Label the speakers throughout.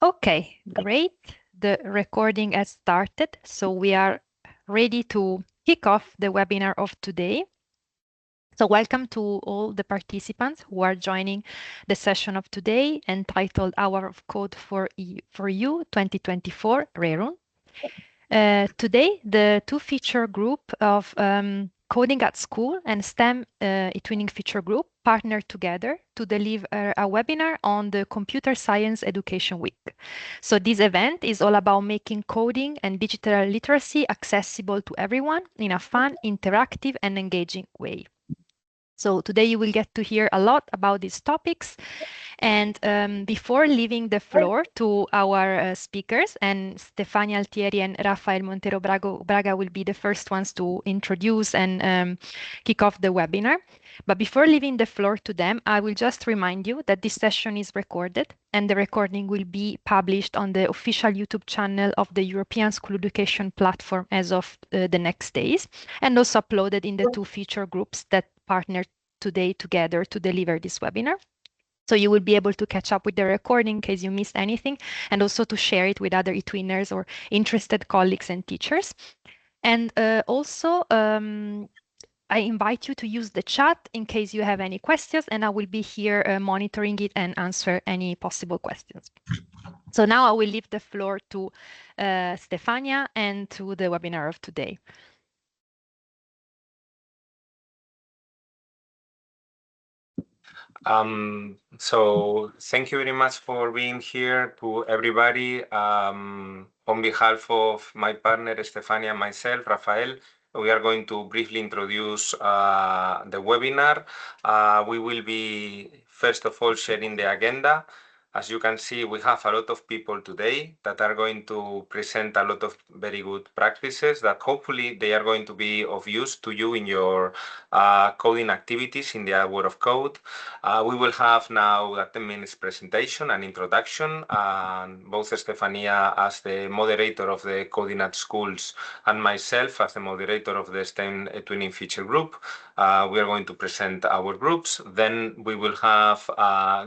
Speaker 1: Okay, great. The recording has started, so we are ready to kick off the webinar of today. So welcome to all the participants who are joining the session of today entitled Hour of Code for You 2024 rerun. Today, the two feature group of Coding at School and STEM eTwinning feature group partnered together to deliver a webinar on the Computer Science Education Week. So this event is all about making coding and digital literacy accessible to everyone in a fun, interactive, and engaging way. So today you will get to hear a lot about these topics. And before leaving the floor to our speakers, and Stefania Altieri and Rafael Montero Braga will be the first ones to introduce and kick off the webinar. But before leaving the floor to them, I will just remind you that this session is recorded and the recording will be published on the official YouTube channel of the European School Education Platform as of the next days, and also uploaded in the two feature groups that partnered today together to deliver this webinar. So you will be able to catch up with the recording in case you missed anything, and also to share it with other eTwinners or interested colleagues and teachers. And also, I invite you to use the chat in case you have any questions, and I will be here monitoring it and answer any possible questions. So now I will leave the floor to Stefania and to the webinar of today.
Speaker 2: So thank you very much for being here to everybody. On behalf of my partner, Stefania, and myself, Rafael, we are going to briefly introduce the webinar. We will be, first of all, sharing the agenda. As you can see, we have a lot of people today that are going to present a lot of very good practices that hopefully they are going to be of use to you in your coding activities in the Hour of Code. We will have now a 10 minutes presentation and introduction. Both Stefania as the moderator of the Coding at Schools and myself as the moderator of the STEM Twinning Feature Group. We are going to present our groups. Then we will have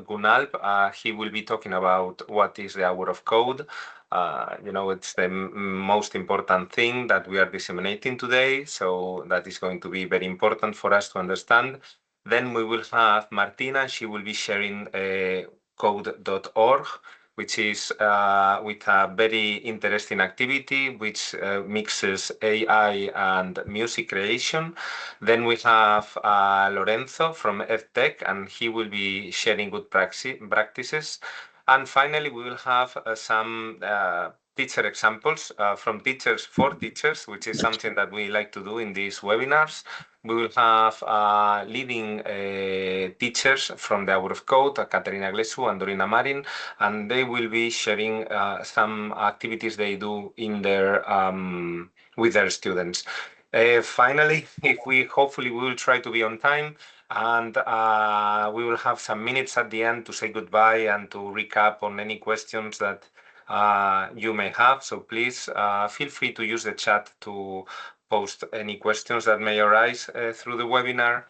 Speaker 2: Gunalp. He will be talking about what is the Hour of Code. It's the most important thing that we are disseminating today. So that is going to be very important for us to understand. Then we will have Martina. She will be sharing code.org, which is with a very interesting activity, which mixes AI and music creation. Then we have Lorenzo from EdTech, and he will be sharing good practices. And finally, we will have some teacher examples from teachers for teachers, which is something that we like to do in these webinars. We will have leading teachers from the Hour of Code, Caterina Glesu and Dorina Marin, and they will be sharing some activities they do in their with their students. Finally, hopefully we will try to be on time, and we will have some minutes at the end to say goodbye and to recap on any questions that you may have. So please feel free to use the chat to post any questions that may arise through the webinar.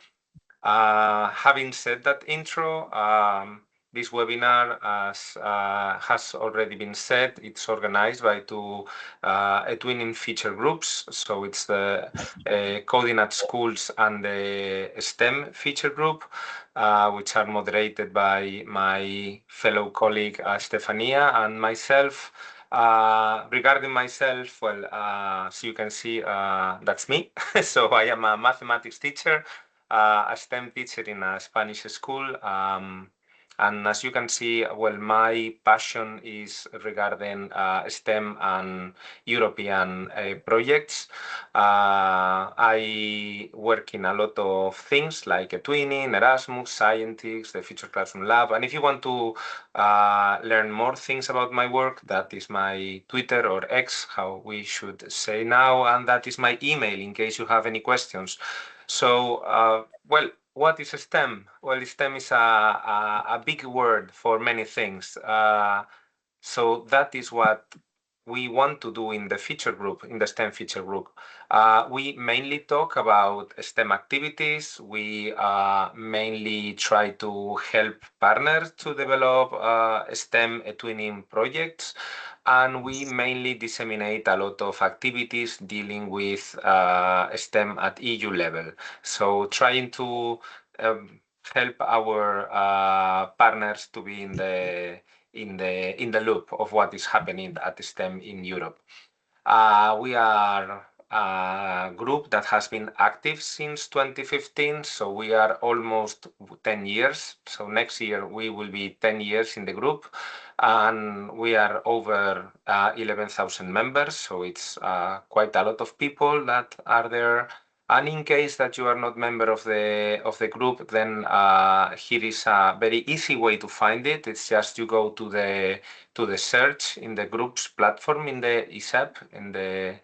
Speaker 2: Having said that intro, this webinar, as has already been said, it's organized by two eTwinning feature groups. So it's the Coding at Schools and the STEM feature group, which are moderated by my fellow colleague Stefania and myself. Regarding myself, well, so you can see, that's me. So I am a mathematics teacher, a STEM teacher in a Spanish school. And as you can see, well, my passion is regarding STEM and European projects. I work in a lot of things like Twinning, Erasmus, Scientix, the Future Classroom Lab. And if you want to learn more things about my work, that is my Twitter or X, how we should say now, and that is my email in case you have any questions. So, well, what is STEM? Well, STEM is a big word for many things. So that is what we want to do in the feature group, in the STEM feature group. We mainly talk about STEM activities. We mainly try to help partners to develop STEM twinning projects. And we mainly disseminate a lot of activities dealing with STEM at EU level. So trying to help our partners to be in the loop of what is happening at STEM in Europe. We are a group that has been active since 2015, so we are almost 10 years. So next year we will be 10 years in the group, and we are over 11,000 members, so it's quite a lot of people that are there. And in case that you are not member of the group, then here is a very easy way to find it. It's just you go to the search in the groups platform in the ISAP, in the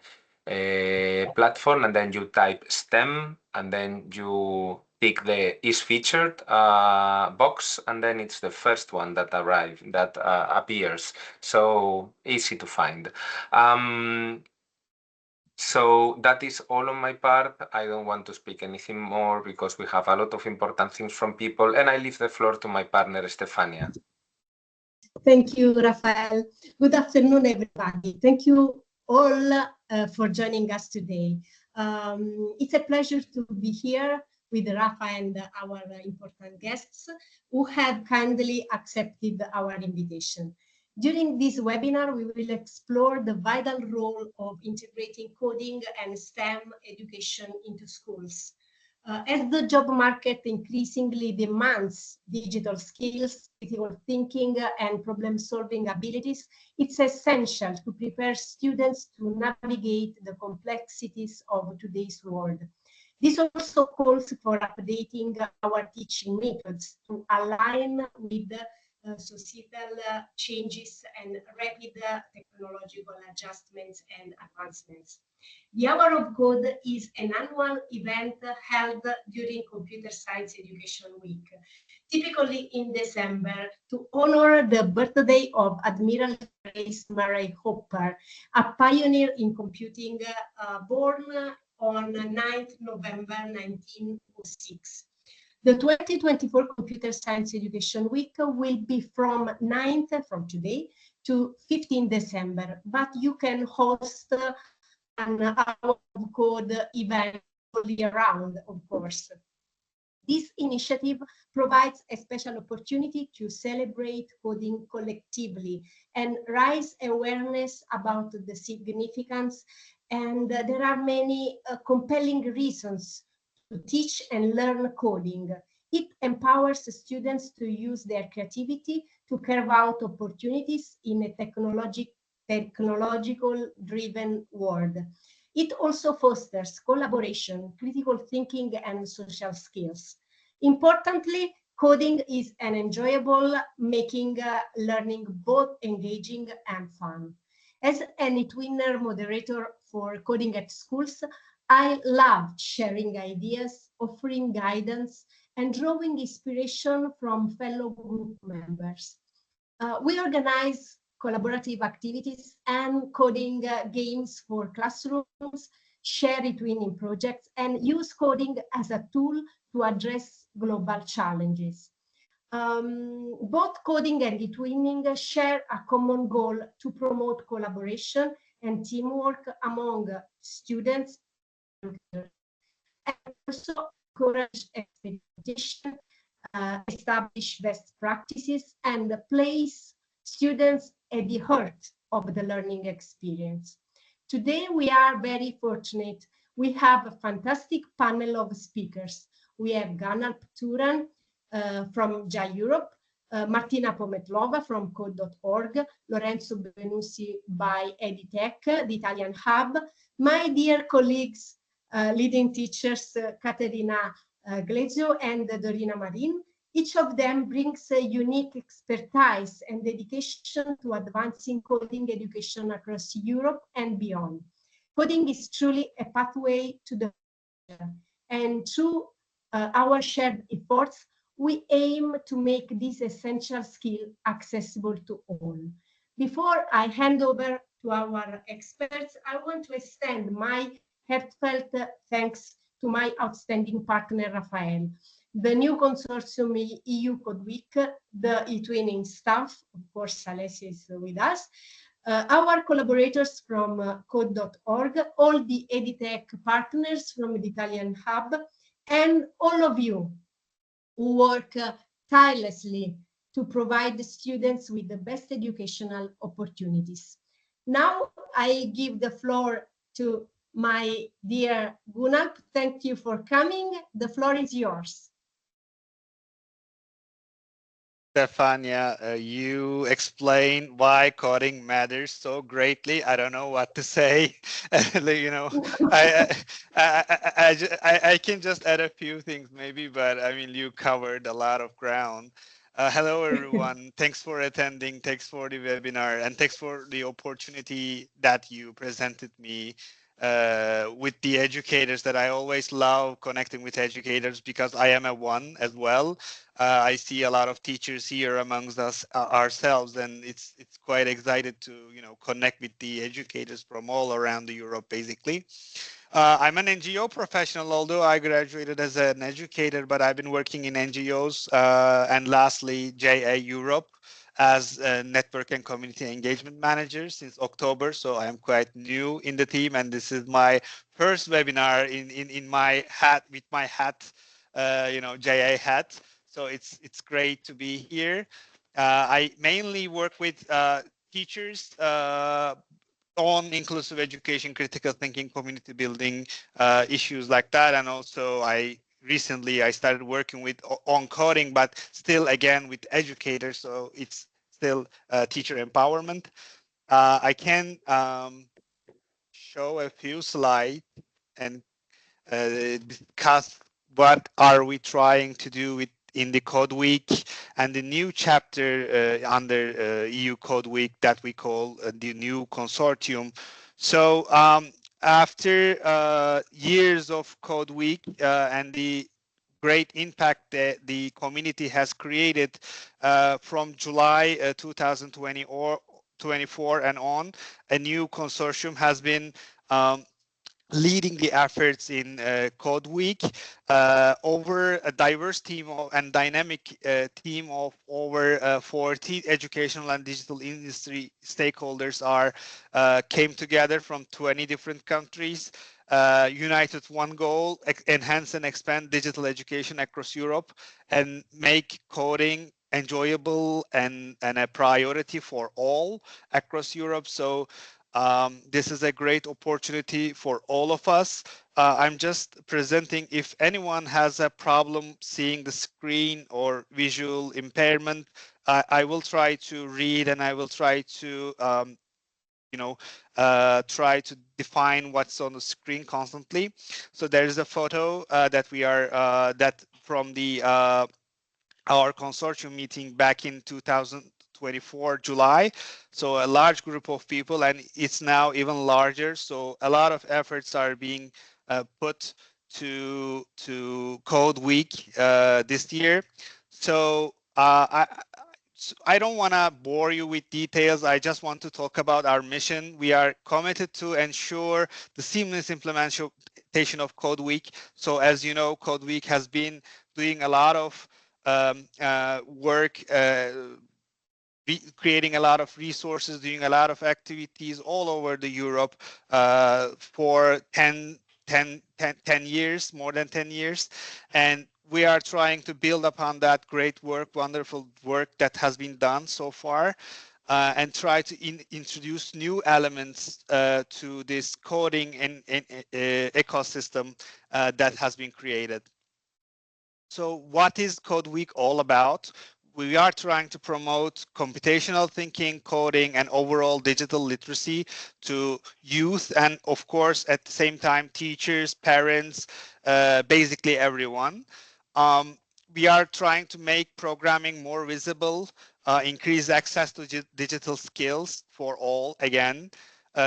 Speaker 2: platform, and then you type STEM, and then you pick the is featured box, and then it's the first one that appears. So easy to find. So that is all on my part. I don't want to speak anything more because we have a lot of important things from people, and I leave the floor to my partner, Stefania.
Speaker 3: Thank you, Rafael. Good afternoon, everybody. Thank you all for joining us today. It's a pleasure to be here with Rafa and our important guests who have kindly accepted our invitation. During this webinar, we will explore the vital role of integrating coding and STEM education into schools. As the job market increasingly demands digital skills, critical thinking, and problem-solving abilities, it's essential to prepare students to navigate the complexities of today's world. This also calls for updating our teaching methods to align with societal changes and rapid technological adjustments and advancements. The Hour of Code is an annual event held during Computer Science Education Week, typically in December, to honor the birthday of Admiral Grace Murray Hopper, a pioneer in computing born on 9th November 1906. The 2024 Computer Science Education Week will be from 9th, from today, to 15 December, but you can host an Hour of Code event all year round, of course. This initiative provides a special opportunity to celebrate coding collectively and raise awareness about the significance. And there are many compelling reasons to teach and learn coding. It empowers students to use their creativity to carve out opportunities in a technological-driven world. It also fosters collaboration, critical thinking, and social skills. Importantly, coding is an enjoyable, making learning both engaging and fun. As an eTwinner moderator for Coding at Schools, I love sharing ideas, offering guidance, and drawing inspiration from fellow group members. We organize collaborative activities and coding games for classrooms, share eTwinning projects, and use coding as a tool to address global challenges. Both coding and eTwinning share a common goal to promote collaboration and teamwork among students and also encourage experimentation, establish best practices, and place students at the heart of the learning experience. Today, we are very fortunate. We have a fantastic panel of speakers. We have Ganal Pturan from JA Europe, Martina Pometlova from Code.org, Lorenzo Benussi by Editech, the Italian hub, my dear colleagues, leading teachers, Caterina Glezio and Dorina Marin. Each of them brings a unique expertise and dedication to advancing coding education across Europe and beyond. Coding is truly a pathway to the future, and through our shared efforts, we aim to make this essential skill accessible to all. Before I hand over to our experts, I want to extend my heartfelt thanks to my outstanding partner, Rafael, the new consortium EU Code Week, the eTwinning staff, of course, Alessia is with us, our collaborators from code.org, all the EdTech partners from the Italian Hub, and all of you who work tirelessly to provide the students with the best educational opportunities. Now I give the floor to my dear Gunnar. Thank you for coming. The floor is yours.
Speaker 4: Stefania, you explain why coding matters so greatly. I don't know what to say. You know, I can just add a few things maybe, but I mean, you covered a lot of ground. Hello, everyone. Thanks for attending. Thanks for the webinar, and thanks for the opportunity that you presented me with the educators. That I always love connecting with educators because I am a one as well. I see a lot of teachers here amongst us ourselves, and it's quite excited to connect with the educators from all around the Europe, basically. I'm an NGO professional, although I graduated as an educator, but I've been working in NGOs and lastly, JA Europe as a network and community engagement manager since October. So I'm quite new in the team, and this is my first webinar in my hat with my hat, JA hat. So it's great to be here. I mainly work with teachers on inclusive education, critical thinking, community building, issues like that. And also recently I started working with on coding, but still again with educators. So it's still teacher empowerment. I can show a few slides and discuss what are we trying to do with in the Code Week and the new chapter under EU Code Week that we call the new consortium. So after years of Code Week and the great impact that the community has created from July 2020 or 24 and on, a new consortium has been leading the efforts in Code Week. Over a diverse team and dynamic team of over 40 educational and digital industry stakeholders came together from 20 different countries, united one goal: enhance and expand digital education across Europe and make coding enjoyable and a priority for all across Europe. So this is a great opportunity for all of us. I'm just presenting if anyone has a problem seeing the screen or visual impairment. I will try to read and I will try to try to define what's on the screen constantly. So there is a photo that we are that from the our consortium meeting back in 2024 July. So a large group of people, and it's now even larger. So a lot of efforts are being put to Code Week this year. So I don't want to bore you with details. I just want to talk about our mission. We are committed to ensure the seamless implementation of Code Week. So as you know, Code Week has been doing a lot of work, creating a lot of resources, doing a lot of activities all over the Europe for 10 years, more than 10 years. And we are trying to build upon that great work, wonderful work that has been done so far. And try to introduce new elements to this coding and ecosystem that has been created. So what is Code Week all about? We are trying to promote computational thinking, coding, and overall digital literacy to youth, and of course, at the same time, teachers, parents, basically everyone. We are trying to make programming more visible, increase access to digital skills for all, again,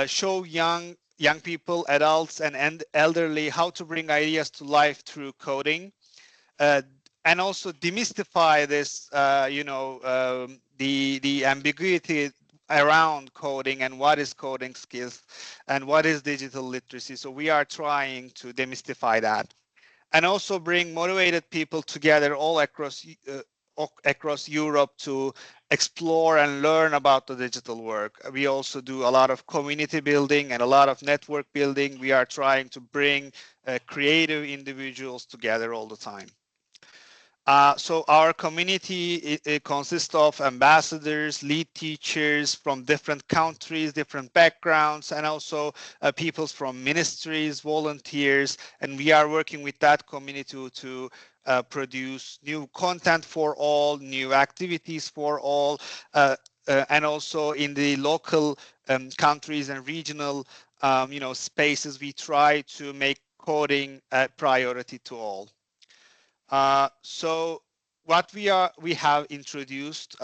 Speaker 4: show young people, adults, and elderly how to bring ideas to life through coding. Uh, and also demystify this, the ambiguity around coding and what is coding skills and what is digital literacy. So we are trying to demystify that and also bring motivated people together all across Europe to explore and learn about the digital work. We also do a lot of community building and a lot of network building. We are trying to bring creative individuals together all the time. So our community it consists of ambassadors, lead teachers from different countries, different backgrounds, and also people from ministries, volunteers, and we are working with that community to produce new content for all, new activities for all, and also in the local countries and regional spaces, we try to make coding a priority to all. So what we have introduced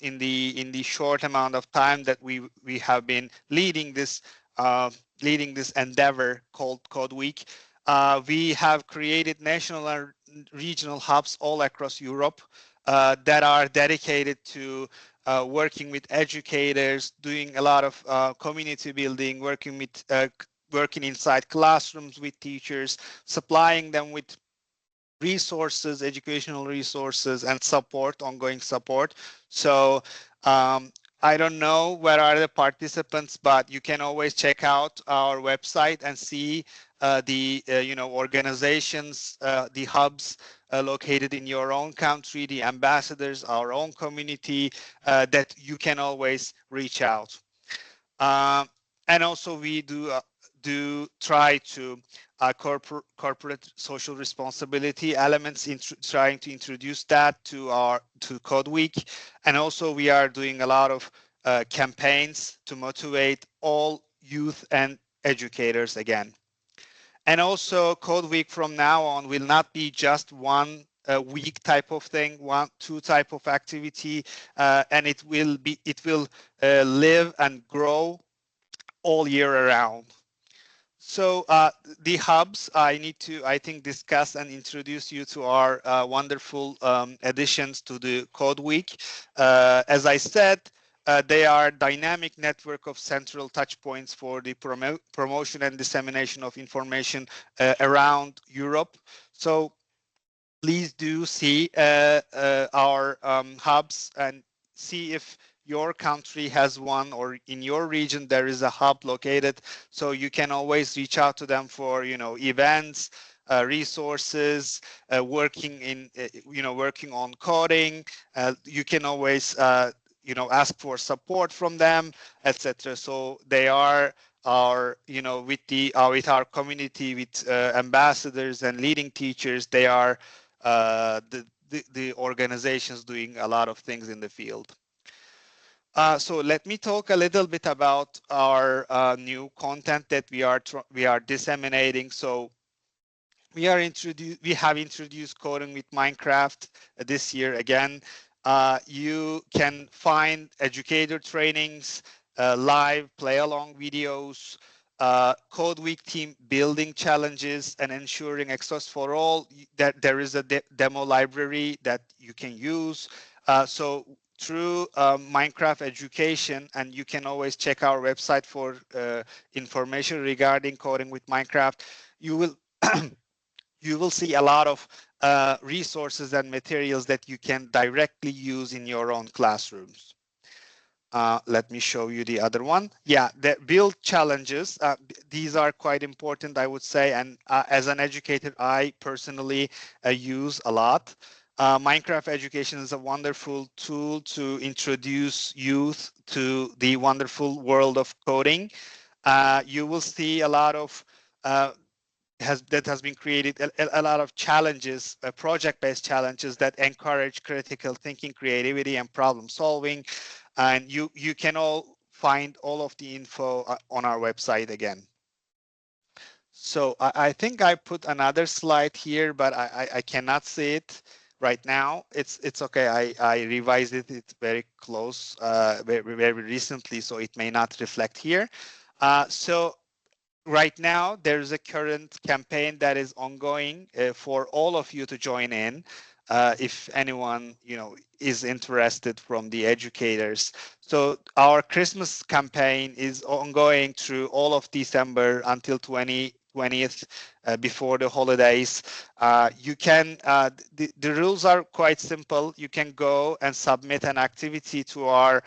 Speaker 4: in the short amount of time that we have been leading this endeavor called Code Week, we have created national and regional hubs all across Europe that are dedicated to working with educators, doing a lot of community building, working inside classrooms with teachers, supplying them with resources, educational resources, and support, ongoing support. So I don't know where are the participants, but you can always check out our website and see the organizations, the hubs located in your own country, the ambassadors, our own community that you can always reach out. And also we do try to corporate social responsibility elements in trying to introduce that to Code Week, and also we are doing a lot of campaigns to motivate all youth and educators again. And also Code Week from now on will not be just one week type of thing, two type of activity, and it will live and grow all year around. So the hubs, I think, discuss and introduce you to our wonderful additions to the Code Week. As I said, they are dynamic network of central touch points for the promotion and dissemination of information around Europe. So please do see our hubs and see if your country has one or in your region there is a hub located, so you can always reach out to them for events, resources, working on coding. You can always ask for support from them, etc. So they are our with our community, with ambassadors and leading teachers, they are the organizations doing a lot of things in the field. So let me talk a little bit about our new content that we are disseminating. So we have introduced coding with Minecraft this year again. You can find educator trainings, live play along videos, Code Week team building challenges, and ensuring access for all. That there is a demo library that you can use. So through Minecraft education, and you can always check our website for information regarding coding with Minecraft. You will you will see a lot of resources and materials that you can directly use in your own classrooms. Let me show you the other one. Yeah, the build challenges. These are quite important, I would say. And as an educator, I personally use a lot. Minecraft education is a wonderful tool to introduce youth to the wonderful world of coding. You will see a lot of that has been created a lot of challenges, project-based challenges that encourage critical thinking, creativity, and problem solving. And you can all find all of the info on our website again. So I think I put another slide here, but I cannot see it right now. It's okay. I revised it. It's very close, very recently, so it may not reflect here. So right now, there's a current campaign that is ongoing for all of you to join in. if anyone is interested from the educators. So our Christmas campaign is ongoing through all of December until 20th, before the holidays. You can the rules are quite simple. You can go and submit an activity to our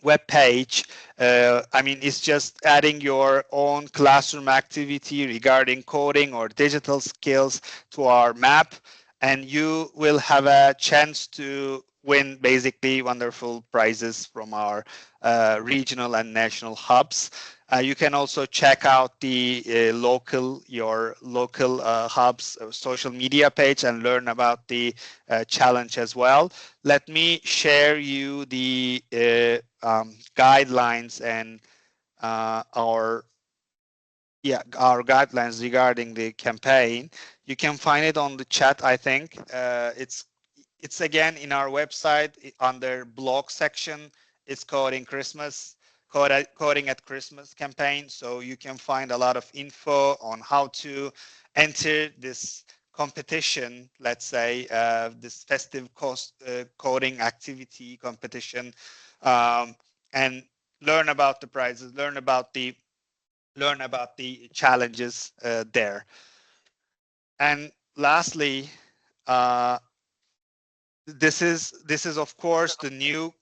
Speaker 4: web page. I mean, it's just adding your own classroom activity regarding coding or digital skills to our map, and you will have a chance to win basically wonderful prizes from our regional and national hubs. You can also check out the your local hubs social media page and learn about the challenge as well. Let me share you the guidelines and our guidelines regarding the campaign. You can find it on the chat. I think it's again in our website under blog section. It's coding Christmas, coding at Christmas campaign. So you can find a lot of info on how to enter this competition. Let's say this festive coding activity competition, and learn about the prizes, learn about the challenges there. And lastly, uh, this is of course the new.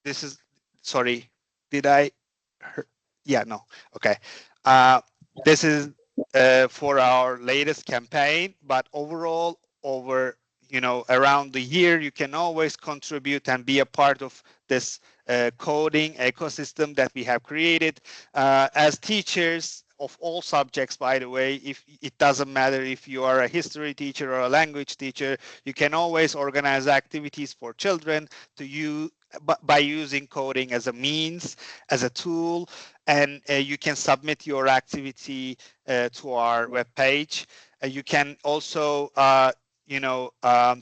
Speaker 4: This is sorry. Did I? Yeah. No. Okay. Uh, this is for our latest campaign, but overall, over around the year, you can always contribute and be a part of this coding ecosystem that we have created. As teachers of all subjects, by the way, if it doesn't matter if you are a history teacher or a language teacher, you can always organize activities for children to use by using coding as a means, as a tool, and you can submit your activity to our webpage. You can also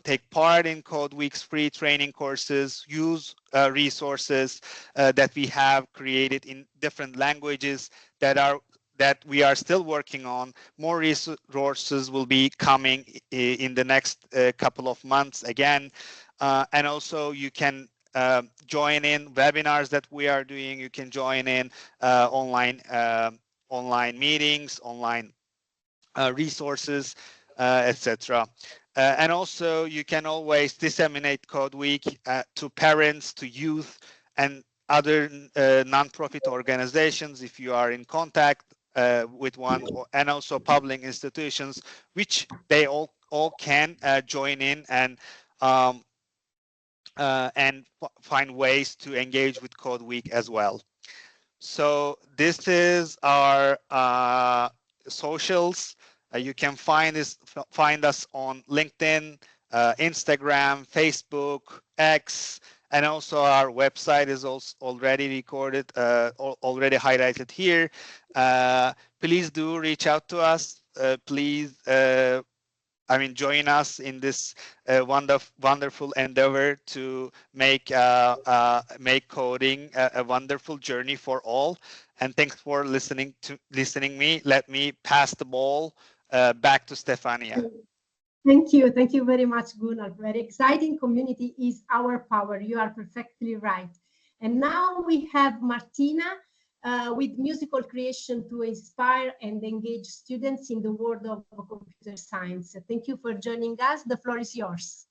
Speaker 4: take part in Code Week's free training courses, use resources that we have created in different languages that we are still working on. More resources will be coming in the next couple of months again. And also you can join in webinars that we are doing. You can join in online meetings, online resources, etc. And also you can always disseminate Code Week to parents, to youth, and other non-profit organizations if you are in contact with one, and also public institutions, which they all can join in um, and find ways to engage with Code Week as well. So this is our socials. You can find us on LinkedIn, Instagram, Facebook, X, and also our website is also already recorded, already highlighted here. Please do reach out to us. Please join us in this wonderful endeavor to make coding a wonderful journey for all. And thanks for listening me. Let me pass the ball back to Stefania.
Speaker 3: Thank you. Thank you very much, Gunnar. Very exciting. Community is our power. You are perfectly right. And now we have Martina with musical creation to inspire and engage students in the world of computer science. Thank you for joining us. The floor is yours.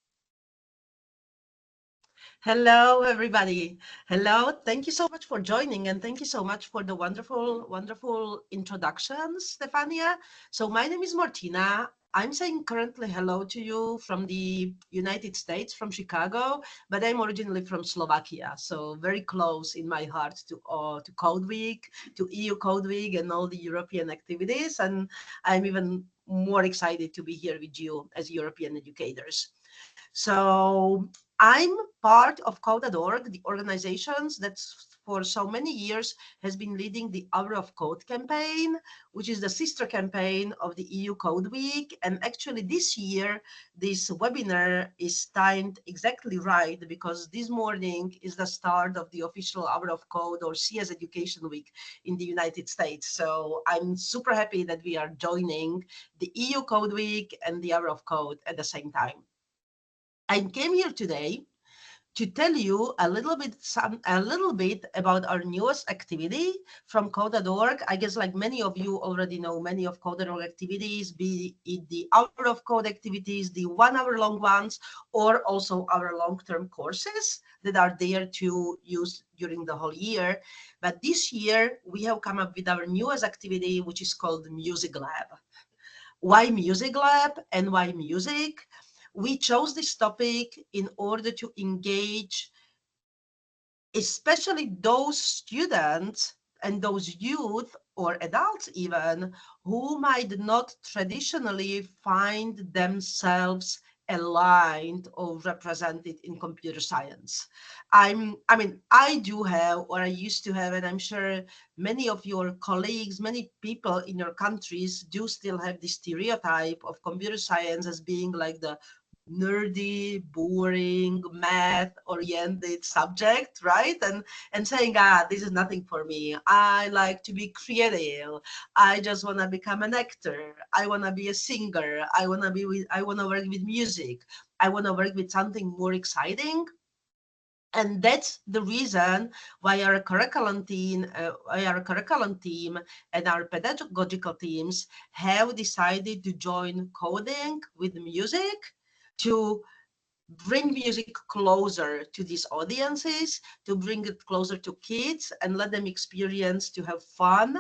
Speaker 5: Hello, everybody. Hello. Thank you so much for joining, and thank you so much for the wonderful introduction, Stefania. So my name is Martina. I'm saying currently hello to you from the United States, from Chicago, but I'm originally from Slovakia, so very close in my heart to Code Week, to EU Code Week, and all the European activities. And I'm even more excited to be here with you as European educators. So I'm part of Code.org, the organizations that's for so many years has been leading the Hour of Code campaign, which is the sister campaign of the EU Code Week. And actually this year, this webinar is timed exactly right, because this morning is the start of the official Hour of Code, or CS Education Week, in the United States. So I'm super happy that we are joining the EU Code Week and the Hour of Code at the same time. I came here today to tell you a little bit about our newest activity from Code.org. I guess like many of you already know many of Code.org activities, be it the Hour of Code activities, the 1 hour long ones, or also our long-term courses that are there to use during the whole year. But this year we have come up with our newest activity, which is called Music Lab. Why Music Lab and why music? We chose this topic in order to engage especially those students and those youth or adults even who might not traditionally find themselves aligned or represented in computer science. I do have, or I used to have, and I'm sure many of your colleagues, many people in your countries do still have this stereotype of computer science as being like the nerdy, boring, math-oriented subject, right? And saying, this is nothing for me. I like to be creative. I just want to become an actor. I want to be a singer. I want to work with music. I want to work with something more exciting. And that's the reason why our curriculum team and our pedagogical teams have decided to join coding with music to bring music closer to these audiences, to bring it closer to kids and let them experience to have fun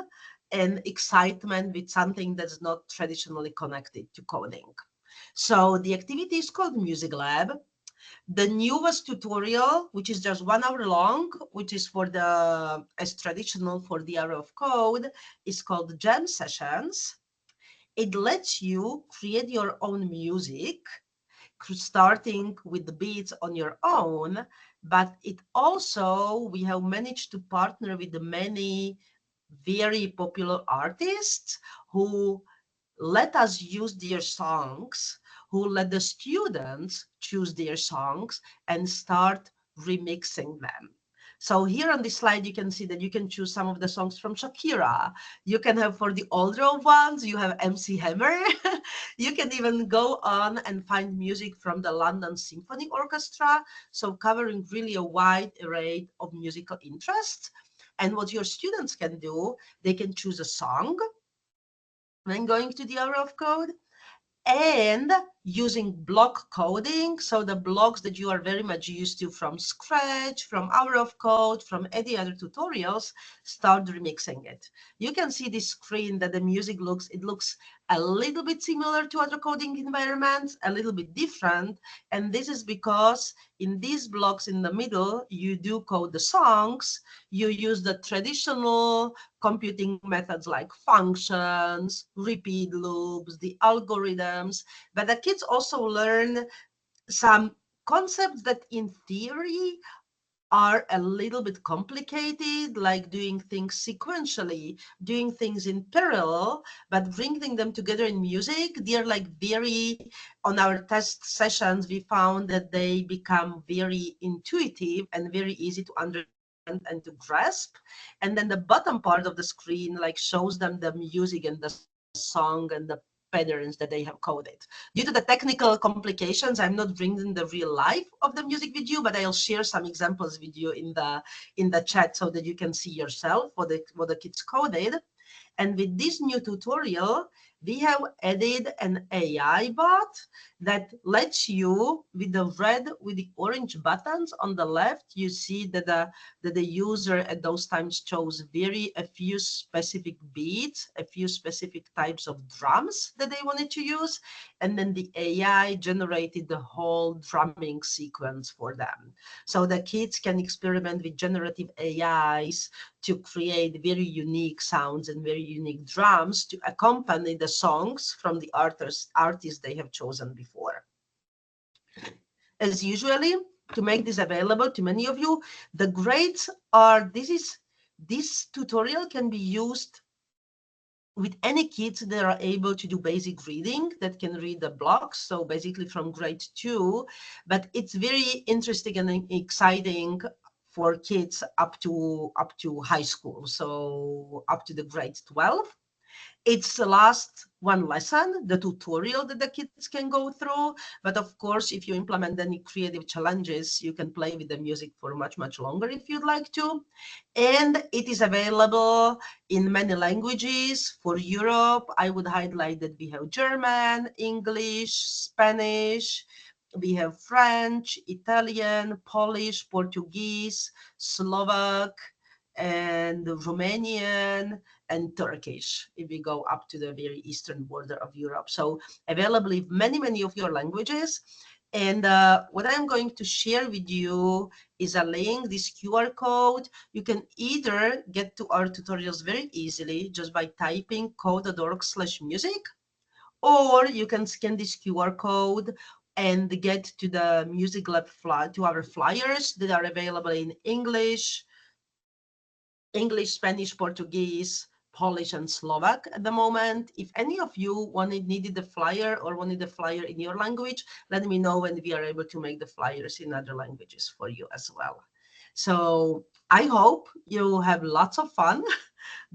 Speaker 5: and excitement with something that's not traditionally connected to coding. So the activity is called Music Lab. The newest tutorial, which is just 1 hour long, which is as traditional for the Hour of Code, is called Jam Sessions. It lets you create your own music, starting with the beats on your own, but it also, we have managed to partner with the many very popular artists who let us use their songs, who let the students choose their songs and start remixing them. So here on this slide, you can see that you can choose some of the songs from Shakira. You can have, for the older ones, you have MC Hammer. You can even go on and find music from the London Symphony Orchestra. So covering really a wide array of musical interests. And what your students can do, they can choose a song when going to the Hour of Code, and using block coding, so the blocks that you are very much used to from Scratch, from Hour of Code, from any other tutorials, start remixing it. You can see this screen that the music looks a little bit similar to other coding environments, a little bit different, and this is because in these blocks in the middle, you do code the songs, you use the traditional computing methods like functions, repeat loops, the algorithms, but the kids also learn some concepts that in theory are a little bit complicated, like doing things sequentially, doing things in parallel, but bringing them together in music. They're like on our test sessions, we found that they become very intuitive and very easy to understand and to grasp. And then the bottom part of the screen like shows them the music and the song and the patterns that they have coded. Due to the technical complications, I'm not bringing the real life of the music with you, but I'll share some examples with you in the chat so that you can see yourself what the kids coded. And with this new tutorial, we have added an AI bot that lets you, with the orange buttons on the left, you see that the user at those times chose a few specific beats, a few specific types of drums that they wanted to use. And then the AI generated the whole drumming sequence for them. So the kids can experiment with generative AIs to create very unique sounds and very unique drums to accompany the songs from the artists they have chosen before. As usually, to make this available to many of you. The grades are, this tutorial can be used with any kids that are able to do basic reading, that can read the blocks, so basically from grade 2, but it's very interesting and exciting for kids up to high school, so up to the grade 12. It's the last one lesson, the tutorial that the kids can go through. But of course, if you implement any creative challenges, you can play with the music for much, much longer if you'd like to. And it is available in many languages. For Europe, I would highlight that we have German, English, Spanish, we have French, Italian, Polish, Portuguese, Slovak, and Romanian, and Turkish, if we go up to the very eastern border of Europe. So available in many, many of your languages. And what I'm going to share with you is a link, this QR code. You can either get to our tutorials very easily just by typing code.org/music, or you can scan this QR code and get to the Music Lab to our flyers that are available in English, Spanish, Portuguese, Polish, and Slovak at the moment. If any of you needed the flyer or wanted the flyer in your language, let me know and we are able to make the flyers in other languages for you as well. So I hope you have lots of fun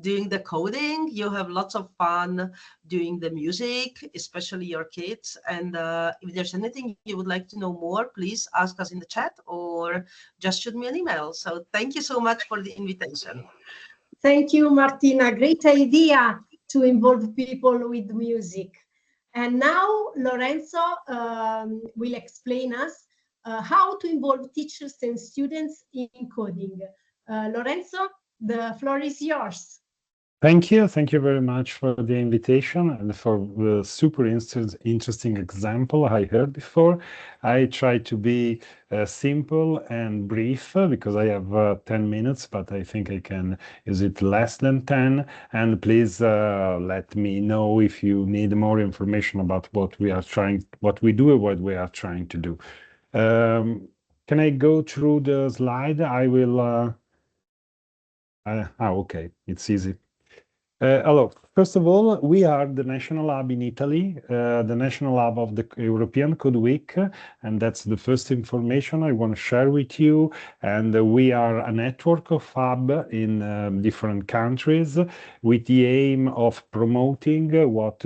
Speaker 5: doing the coding. You have lots of fun doing the music, especially your kids. And if there's anything you would like to know more, please ask us in the chat or just shoot me an email. So thank you so much for the invitation.
Speaker 3: Thank you, Martina. Great idea to involve people with music. And now Lorenzo will explain us how to involve teachers and students in coding. Lorenzo, the floor is yours.
Speaker 6: Thank you. Thank you very much for the invitation and for the super interesting example I heard before. I try to be simple and brief because I have 10 minutes, but I think I can use it less than 10. And please let me know if you need more information about what we do and what we are trying to do. Can I go through the slide? I will. Okay, it's easy. Hello. First of all, we are the national hub in Italy, the national hub of the European Code Week, and that's the first information I want to share with you. And we are a network of hubs in different countries with the aim of promoting what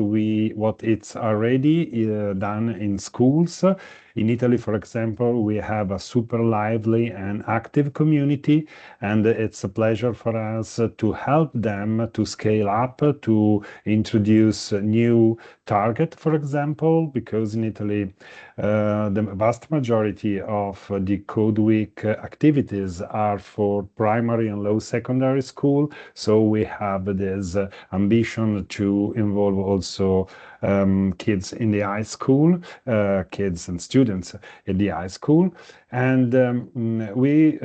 Speaker 6: it's already done in schools. In Italy, for example, we have a super lively and active community, and it's a pleasure for us to help them to scale up, to introduce a new target, for example, because in Italy, the vast majority of the Code Week activities are for primary and low secondary school. So we have this ambition to involve also kids in the high school, kids and students in the high school. And we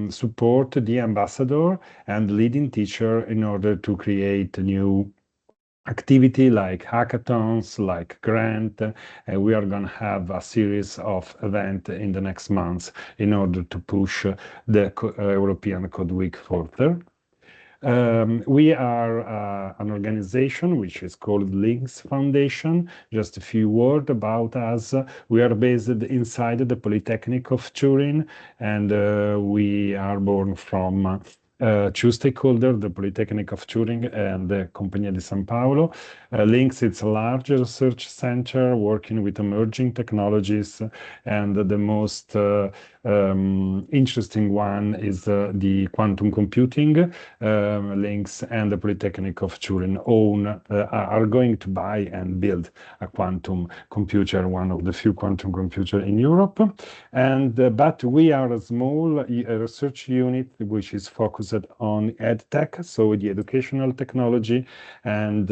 Speaker 6: support the ambassador and leading teacher in order to create a new activity like hackathons, like grant. We are going to have a series of events in the next months in order to push the European Code Week further. We are an organization which is called Links Foundation. Just a few words about us. We are based inside the Polytechnic of Turin, and we are born from two stakeholders, the Polytechnic of Turin and the Compagnia di San Paolo. Links, it's a large research center working with emerging technologies, and the most interesting one is the quantum computing. Links and the Polytechnic of Turin are going to buy and build a quantum computer, one of the few quantum computers in Europe. And but we are a small research unit which is focused on EdTech, so the educational technology, and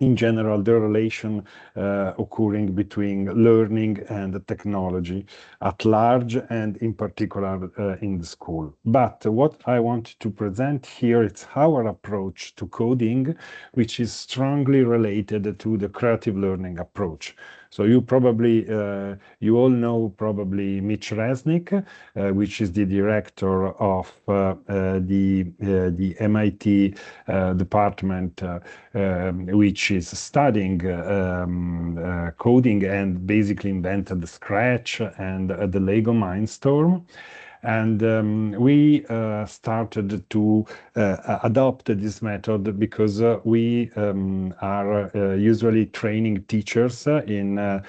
Speaker 6: in general, the relation occurring between learning and technology at large and in particular in the school. But what I want to present here is our approach to coding, which is strongly related to the creative learning approach. So you probably, you all know probably Mitch Resnick, which is the director of the MIT department, which is studying coding and basically invented Scratch and the Lego Mindstorm. And we started to adopt this method because we are usually training teachers in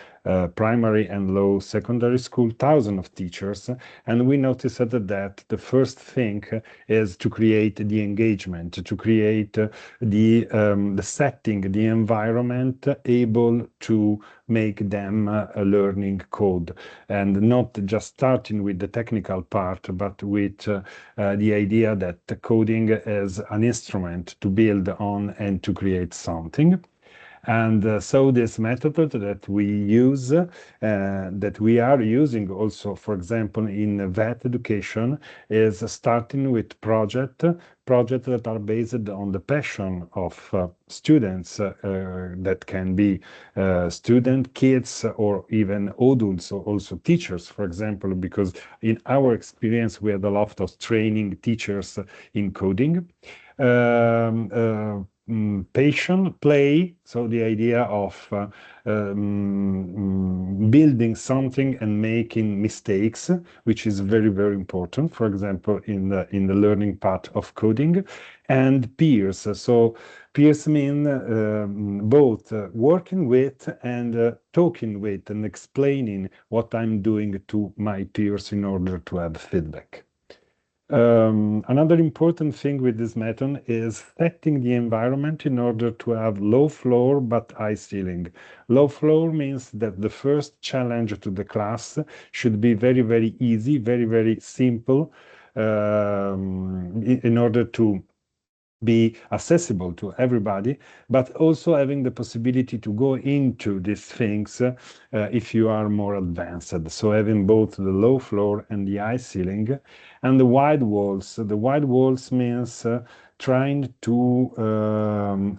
Speaker 6: primary and low secondary school, thousands of teachers, and we noticed that the first thing is to create the engagement, to create the setting, the environment able to make them learning code, and not just starting with the technical part, but with the idea that coding is an instrument to build on and to create something. And so this method that we use, that we are using also, for example, in vet education, is starting with projects that are based on the passion of students, that can be student, kids, or even adults, or also teachers, for example, because in our experience, we had a lot of training teachers in coding. Passion, play, so the idea of building something and making mistakes, which is very, very important, for example, in the learning part of coding, and peers. So peers mean both working with and talking with and explaining what I'm doing to my peers in order to have feedback. Another important thing with this method is setting the environment in order to have low floor but high ceiling. Low floor means that the first challenge to the class should be very, very easy, very, very simple, in order to be accessible to everybody, but also having the possibility to go into these things if you are more advanced. So having both the low floor and the high ceiling, and the wide walls. The wide walls means trying to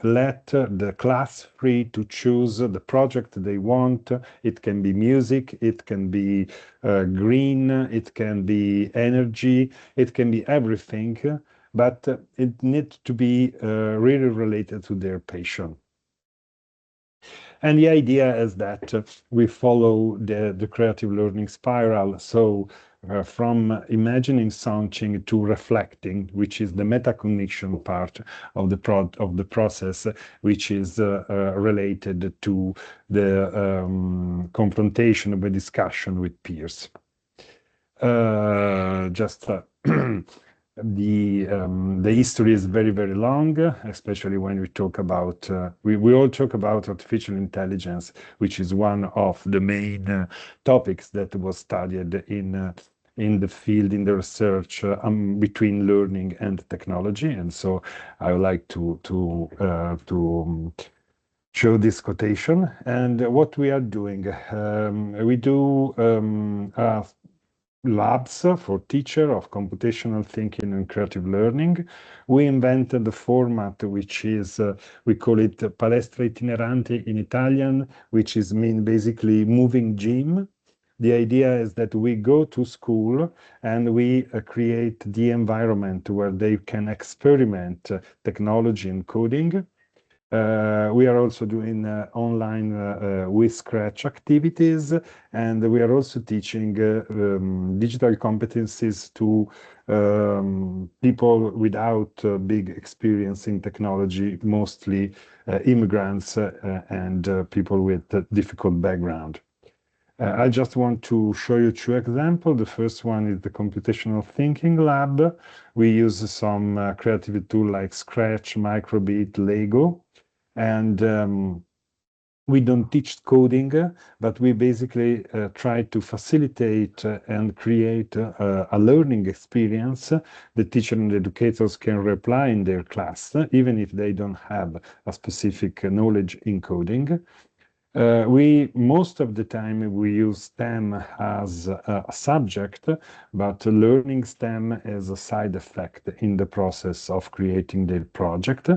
Speaker 6: let the class free to choose the project they want. It can be music, it can be green, it can be energy, it can be everything, but it needs to be really related to their passion. And the idea is that we follow the creative learning spiral. So from imagining something to reflecting, which is the metacognition part of the process, which is related to the confrontation of a discussion with peers. Just the history is very, very long, especially when we talk about we all talk about artificial intelligence, which is one of the main topics that was studied in the field, in the research between learning and technology. And so I would like to show this quotation. And what we are doing, we do labs for teacher of computational thinking and creative learning. We invented the format, which is, we call it palestra itinerante in Italian, which is mean basically moving gym. The idea is that we go to school and we create the environment where they can experiment technology and coding. We are also doing online with Scratch activities, and we are also teaching digital competencies to people without big experience in technology, mostly immigrants and people with a difficult background. I just want to show you two examples. The first one is the computational thinking lab. We use some creative tool like Scratch, Microbit, Lego. And We don't teach coding, but we basically try to facilitate and create a learning experience the teacher and educators can apply in their class, even if they don't have a specific knowledge in coding. We most of the time we use STEM as a subject, but learning STEM as a side effect in the process of creating their project.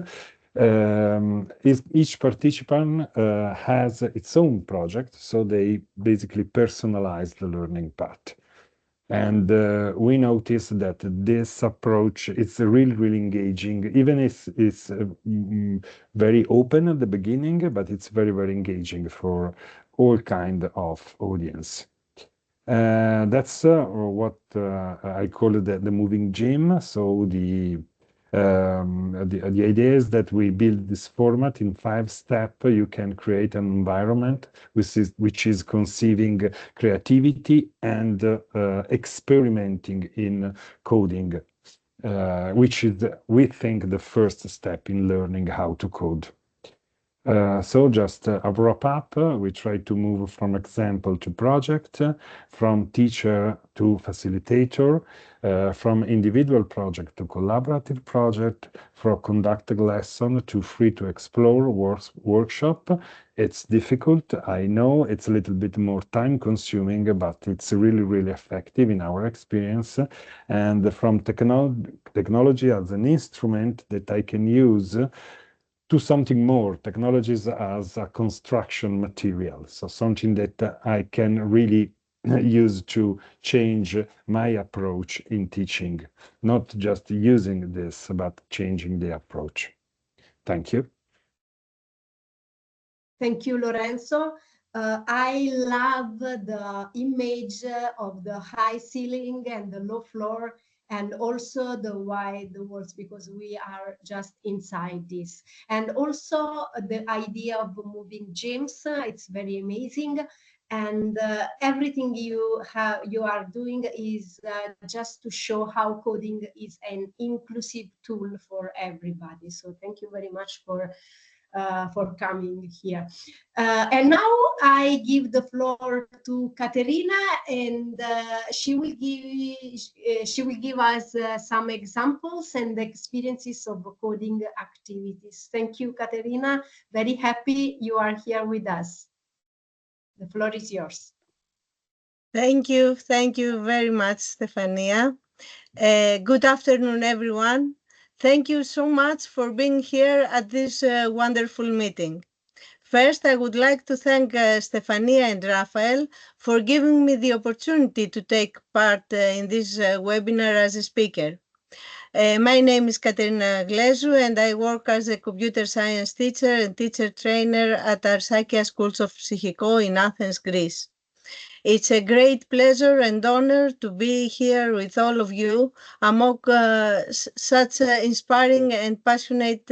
Speaker 6: Each participant has its own project, so they basically personalize the learning path. And we noticed that this approach is really, really engaging, even if it's very open at the beginning, but it's very, very engaging for all kind of audience. That's what I call it the moving gym. So the idea is that we build this format in 5 steps. You can create an environment which is conceiving creativity and experimenting in coding, which is, we think, the first step in learning how to code. So just a wrap up, we try to move from example to project, from teacher to facilitator, from individual project to collaborative project, from conducted lesson to free to explore workshop. It's difficult, I know, it's a little bit more time consuming, but it's really, really effective in our experience. And from technology as an instrument that I can use to something more, technologies as a construction material. So something that I can really use to change my approach in teaching, not just using this, but changing the approach. Thank you.
Speaker 3: Thank you, Lorenzo. I love the image of the high ceiling and the low floor, and also the wide walls, because we are just inside this. And also the idea of moving gyms, it's very amazing. And everything you are doing is just to show how coding is an inclusive tool for everybody. So thank you very much for coming here. And now I give the floor to Caterina, and she will give us some examples and experiences of coding activities. Thank you, Caterina. Very happy you are here with us. The floor is yours.
Speaker 7: Thank you very much, Stefania. Good afternoon, everyone. Thank you so much for being here at this wonderful meeting. First, I would like to thank Stefania and Rafael for giving me the opportunity to take part in this webinar as a speaker. My name is Katerina Glezou, and I work as a computer science teacher and teacher trainer at Arsakia Schools of Psychiko in Athens, Greece. It's a great pleasure and honor to be here with all of you among such inspiring and passionate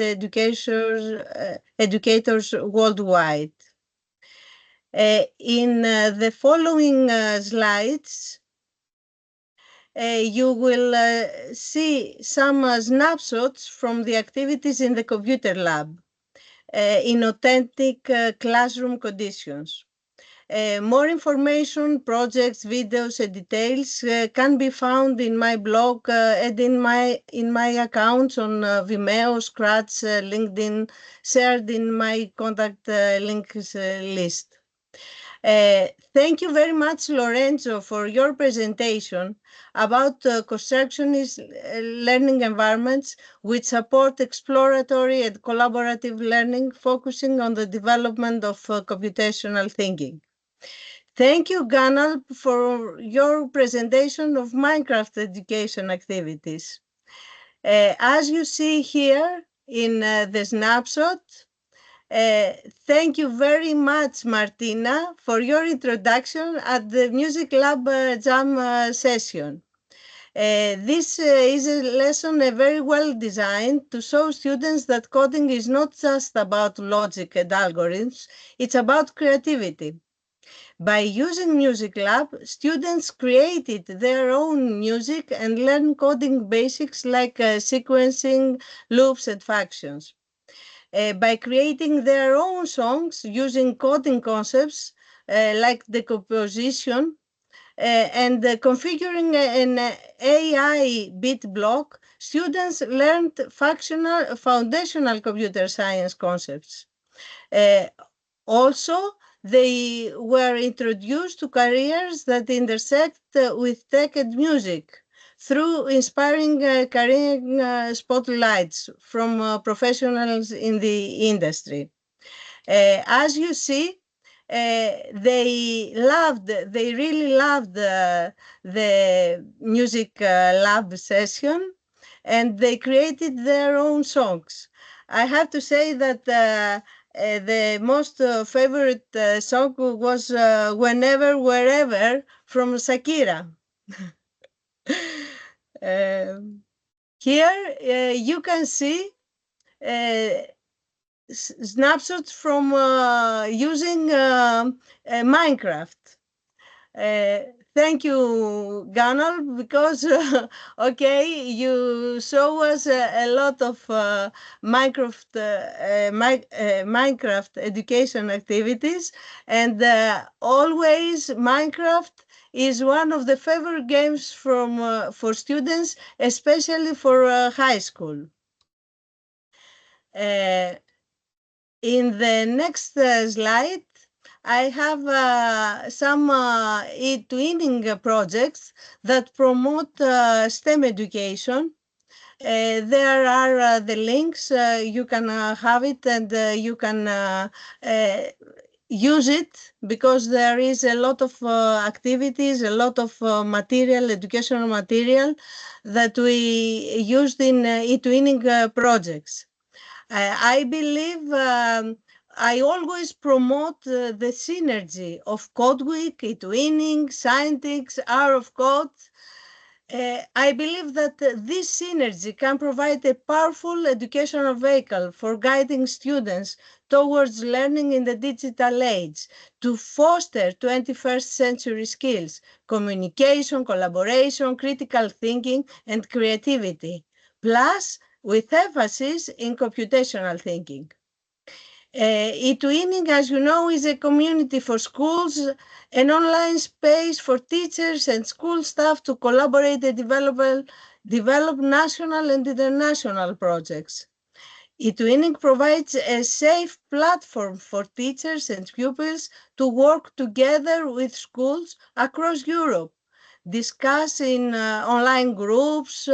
Speaker 7: educators worldwide. In the following slides, you will see some snapshots from the activities in the computer lab in authentic classroom conditions. More information, projects, videos, and details can be found in my blog and in my accounts on Vimeo, Scratch, LinkedIn, shared in my contact links list. Thank you very much, Lorenzo, for your presentation about constructionist learning environments which support exploratory and collaborative learning, focusing on the development of computational thinking. Thank you, Ganal, for your presentation of Minecraft education activities. As you see here in the snapshot, thank you very much, Martina, for your introduction at the Music Lab Jam session. This is a lesson very well designed to show students that coding is not just about logic and algorithms, it's about creativity. By using Music Lab, students created their own music and learned coding basics like sequencing, loops, and functions. by creating their own songs using coding concepts like decomposition and configuring an AI bit block. Students learned foundational computer science concepts. Also, they were introduced to careers that intersect with tech and music through inspiring career spotlights from professionals in the industry. As you see, they really loved the music lab session, and they created their own songs. I have to say that the most favorite song was Whenever, Wherever from Shakira. Here you can see snapshots from using Minecraft. Thank you, Ganal, because okay, you show us a lot of Minecraft education activities, and always Minecraft is one of the favorite games from for students, especially for high school. In the next slide, I have some e-twinning projects that promote STEM education. There are the links, you can have it, and you can use it, because there is a lot of activities, a lot of material, educational material that we used in e-twinning projects. I believe I always promote the synergy of Code Week, e-twinning, Scientix, Hour of Code. I believe that this synergy can provide a powerful educational vehicle for guiding students towards learning in the digital age to foster 21st century skills, communication, collaboration, critical thinking, and creativity, plus with emphasis in computational thinking. E-twinning, as you know, is a community for schools, an online space for teachers and school staff to collaborate and develop national and international projects. E-twinning provides a safe platform for teachers and pupils to work together with schools across Europe, discuss in online groups,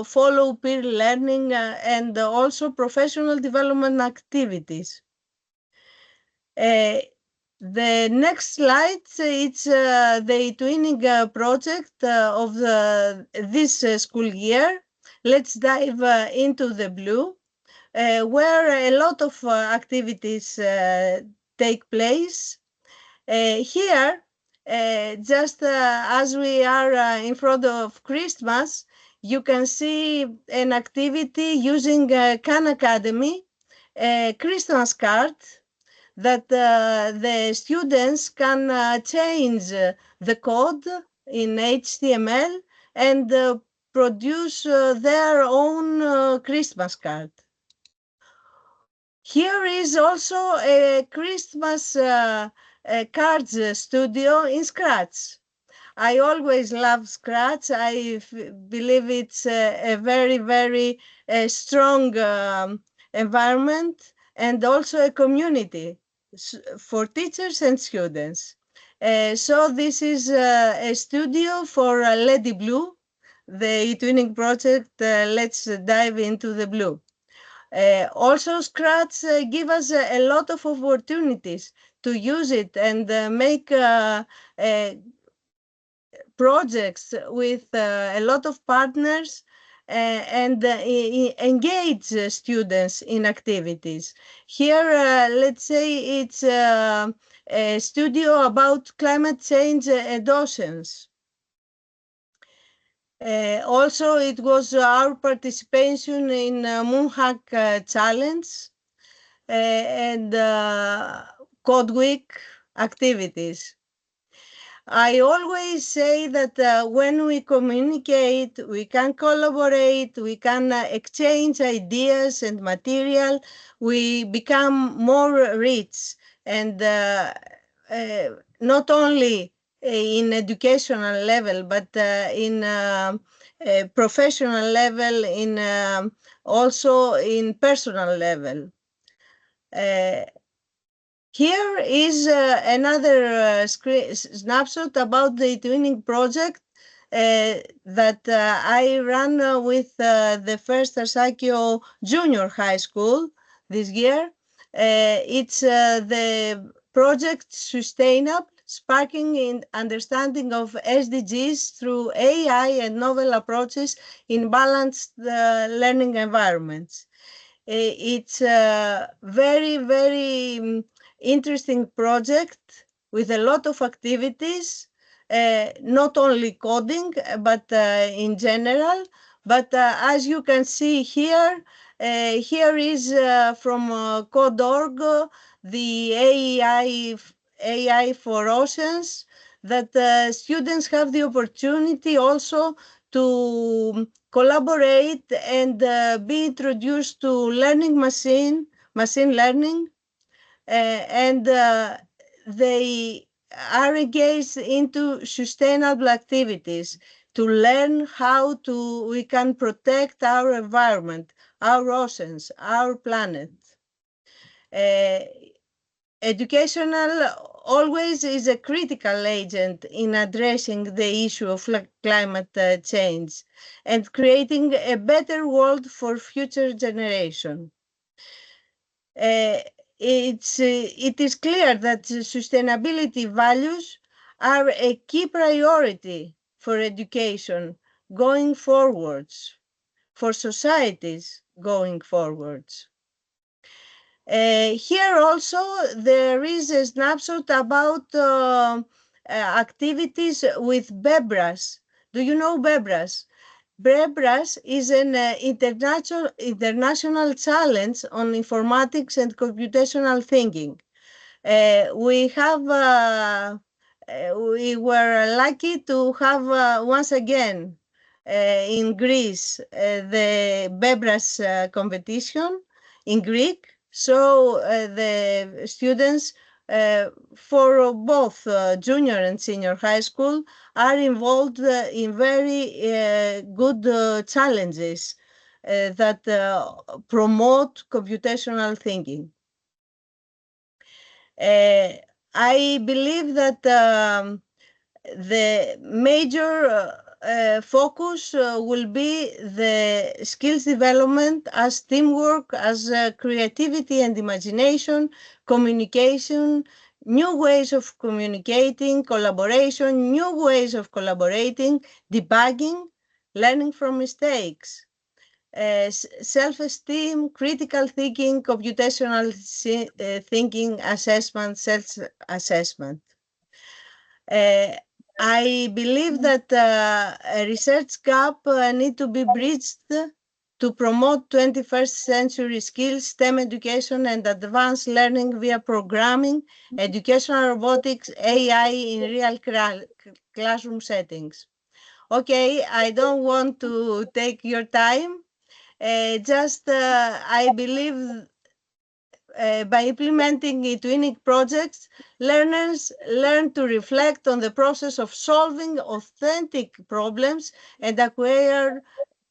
Speaker 7: follow peer learning, and also professional development activities. The next slide, it's the twinning project of this school year. Let's dive into the blue, where a lot of activities take place. Here, just as we are in front of Christmas, you can see an activity using Khan Academy, a Christmas card, that the students can change the code in HTML and produce their own Christmas card. Here is also a Christmas cards studio in Scratch. I always love Scratch. I believe it's a very, very strong environment, and also a community for teachers and students. So this is a studio for Lady Blue, the e-twinning project. Let's dive into the blue. Also, Scratch give us a lot of opportunities to use it and make projects with a lot of partners and engage students in activities. Here, let's say it's a studio about climate change and oceans. Also, it was our participation in Moonhack Challenge and Code Week activities. I always say that when we communicate, we can collaborate, we can exchange ideas and material, we become more rich. And not only in educational level, but in professional level, in also in personal level. Here is another snapshot about the twinning project that I ran with the first Arsakio Junior High School this year. It's the project Sustainable, Sparking in Understanding of SDGs through AI and novel approaches in balanced learning environments. It's a very, very interesting project with a lot of activities, not only coding, but in general. But as you can see here, here is from Code.org, the AI for Oceans, that students have the opportunity also to collaborate and be introduced to learning machine learning, and they are engaged into sustainable activities to learn how we can protect our environment, our oceans, our planet. Educational always is a critical agent in addressing the issue of climate change and creating a better world for future generation. It is clear that sustainability values are a key priority for education going forwards, for societies going forwards. Here also there is a snapshot about activities with BEBRAS. Do you know BEBRAS? BEBRAS is an international challenge on informatics and computational thinking. We were lucky to have once again in Greece the BEBRAS competition in Greek. So the students for both junior and senior high school are involved in very good challenges that promote computational thinking. I believe that the major focus will be the skills development as teamwork, as creativity and imagination, communication, new ways of communicating, collaboration, new ways of collaborating, debugging, learning from mistakes, self-esteem, critical thinking, computational thinking, assessment, self-assessment. I believe that a research gap need to be bridged to promote 21st century skills, STEM education, and advanced learning via programming, educational robotics, AI in real classroom settings. Okay, I don't want to take your time. I believe by implementing twinning projects, learners learn to reflect on the process of solving authentic problems and acquire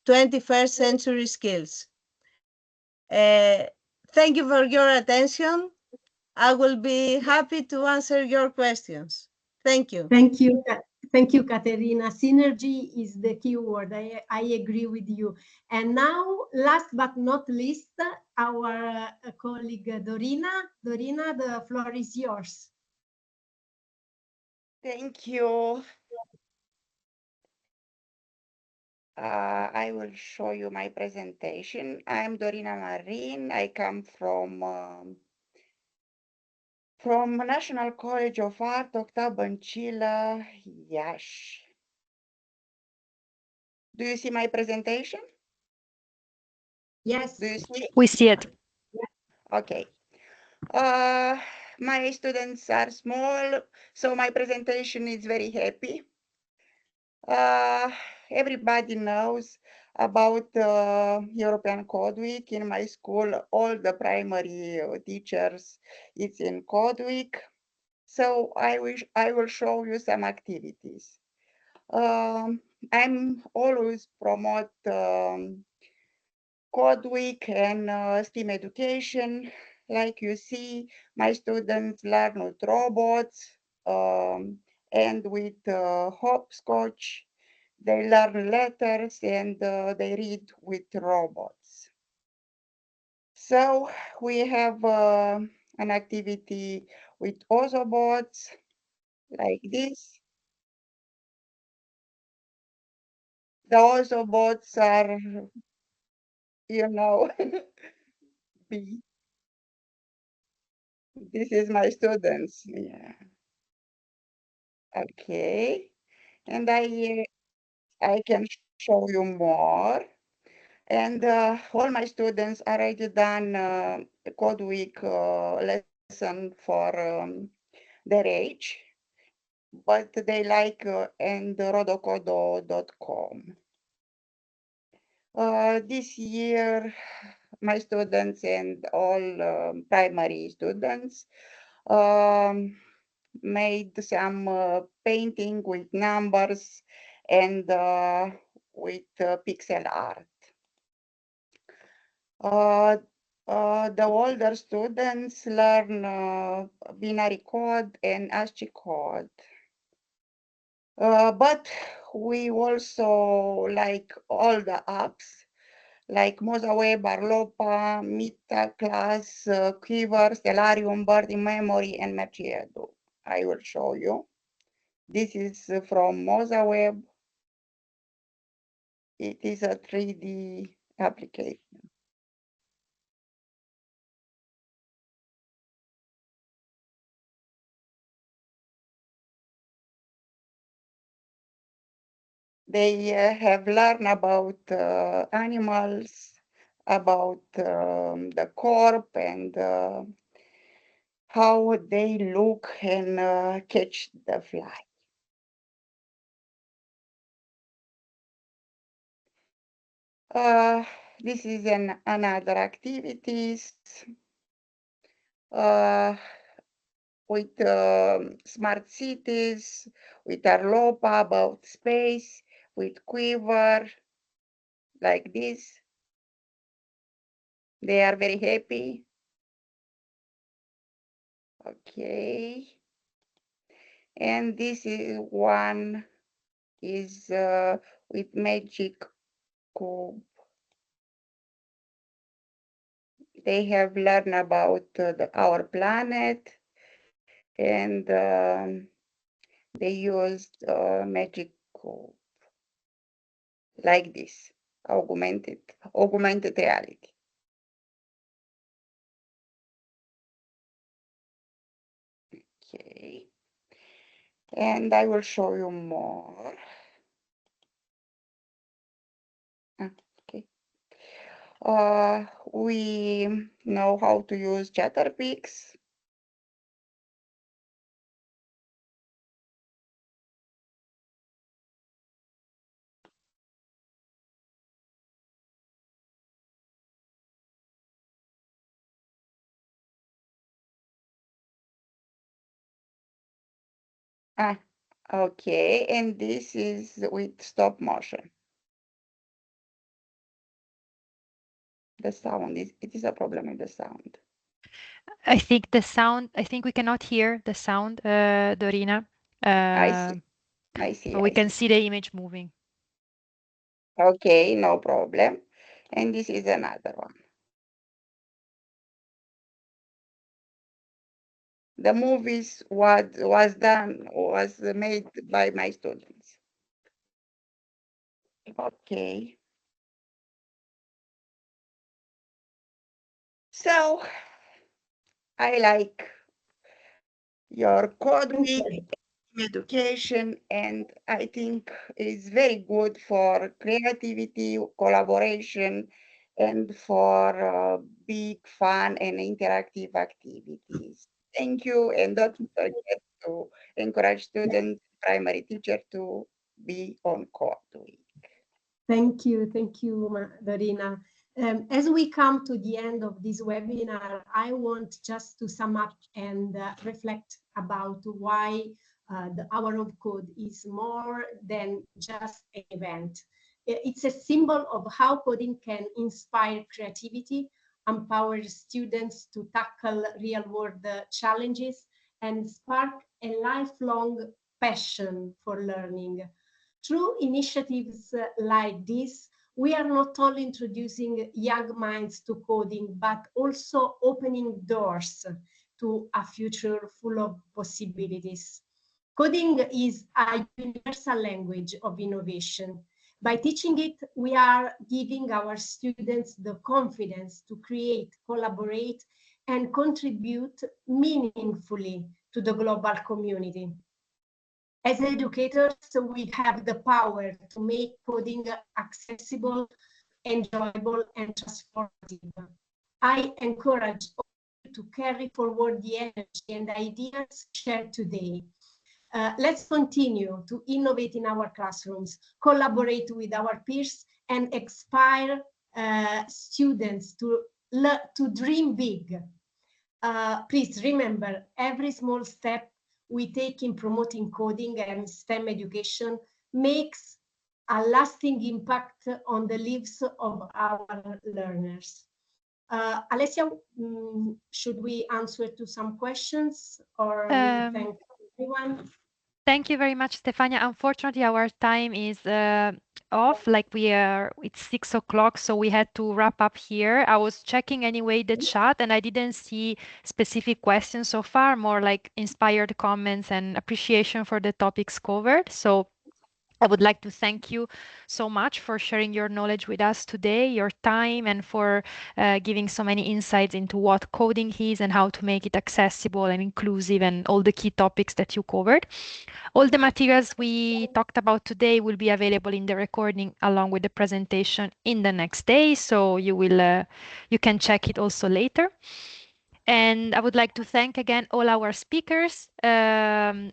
Speaker 7: 21st century skills. Thank you for your attention. I will be happy to answer your questions. Thank you.
Speaker 3: Thank you. Thank you, Caterina. Synergy is the key word. I agree with you. And now, last but not least, our colleague Dorina. Dorina, the floor is yours.
Speaker 8: Thank you. I will show you my presentation. I'm Dorina Marin. I come from National College of Art, Octa Băncilă, Iași. Do you see my presentation?
Speaker 3: Yes.
Speaker 8: Do you see?
Speaker 1: We see it.
Speaker 8: Okay. my students are small, so my presentation is very happy. Everybody knows about European Code Week. In my school, all the primary teachers, it's in Code Week. So I will show you some activities. I'm always promote Code Week and STEAM education. Like you see, my students learn with robots and with hopscotch. They learn letters and they read with robots. So we have an activity with Ozobots like this. The Ozobots are, you know, B. This is my students. Yeah. Okay. And I can show you more. And all my students already done the Code Week lesson for their age, but they like and rodocodo.com. This year, my students and all primary students made some painting with numbers and with pixel art. The older students learn binary code and ASCII code. But we also like all the apps like MozaWeb, Arlopa, Mita Class, Quiver, Stellarium, Bird in Memory, and Merciedu. I will show you. This is from MozaWeb. It is a 3D application. They have learned about animals, about the corp and how they look and catch the fly. This is another activities uh, with smart cities, with Arlopa about space, with Quiver, like this. They are very happy. Okay. And this is one is with magic cube. They have learned about our planet and they used magic cube like this, augmented reality. Okay. And I will show you more. Okay. We know how to use Chatterpix. Okay, and this is with stop motion. The sound it is a problem with the sound.
Speaker 1: I think the sound, I think we cannot hear the sound, Dorina.
Speaker 8: I see.
Speaker 1: But we
Speaker 8: I
Speaker 1: can
Speaker 8: see.
Speaker 1: see the image moving.
Speaker 8: Okay, no problem. And this is another one. The movies was made by my students. Okay. So I like your code week education, and I think it's very good for creativity, collaboration, and for big fun and interactive activities. Thank you, and don't forget to encourage students, primary teacher to be on Code Week.
Speaker 3: Thank you, Dorina. As we come to the end of this webinar, I want just to sum up and reflect about why the Hour of Code is more than just an event. It's a symbol of how coding can inspire creativity, empower students to tackle real-world challenges, and spark a lifelong passion for learning. Through initiatives like this, we are not only introducing young minds to coding, but also opening doors to a future full of possibilities. Coding is a universal language of innovation. By teaching it, we are giving our students the confidence to create, collaborate, and contribute meaningfully to the global community. As educators, we have the power to make coding accessible, enjoyable, and transformative. I encourage all to carry forward the energy and ideas shared today. Let's continue to innovate in our classrooms, collaborate with our peers, and inspire students to dream big. Please remember, every small step we take in promoting coding and STEM education makes a lasting impact on the lives of our learners. Alessia, should we answer to some questions or thank everyone?
Speaker 1: Thank you very much, Stefania. Unfortunately, our time is off. It's 6 o'clock, so we had to wrap up here. I was checking anyway the chat, and I didn't see specific questions so far, more like inspired comments and appreciation for the topics covered. So I would like to thank you so much for sharing your knowledge with us today, your time, and for giving so many insights into what coding is and how to make it accessible and inclusive and all the key topics that you covered. All the materials we talked about today will be available in the recording along with the presentation in the next day, so you can check it also later. And I would like to thank again all our speakers, and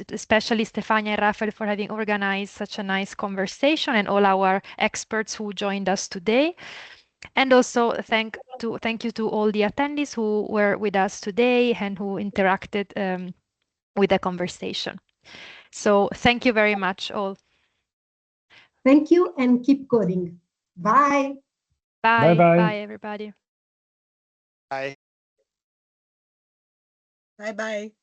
Speaker 1: especially Stefania and Rafael for having organized such a nice conversation, and all our experts who joined us today. And also thank you to all the attendees who were with us today and who interacted with the conversation. So thank you very much all.
Speaker 3: Thank you and keep coding. Bye.
Speaker 1: Bye.
Speaker 6: Bye-bye.
Speaker 1: Bye, everybody.
Speaker 4: Bye.
Speaker 7: Bye-bye.